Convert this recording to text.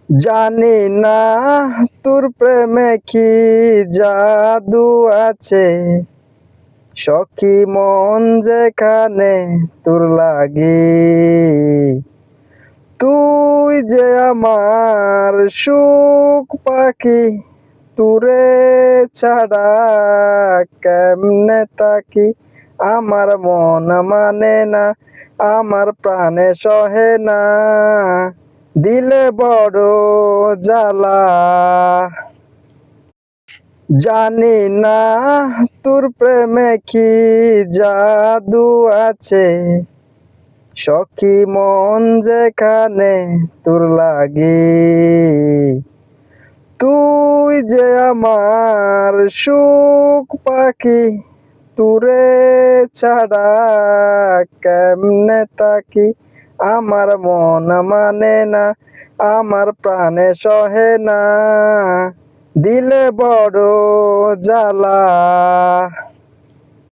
জানি না তোর প্রেমে কি জাদু আছে, সখী মন যেখানে তোর লাগি। তুই যে আমার সুখ পাখি, তুরে ছাড়া কেমনে তাকি। আমার মন মানে না, আমার প্রাণে সহে না, দিলে বড় জ্বালা। জানি না তোর প্রেমে কি জাদু আছে, সখী মন যেখানে তোর লাগি। তুই যে আমার সুখ পাখি, তুরে ছাড়া কেমনে তাকি। আমার মন মানে না, আমার প্রাণে সহে না, দিলে বড় জ্বালা।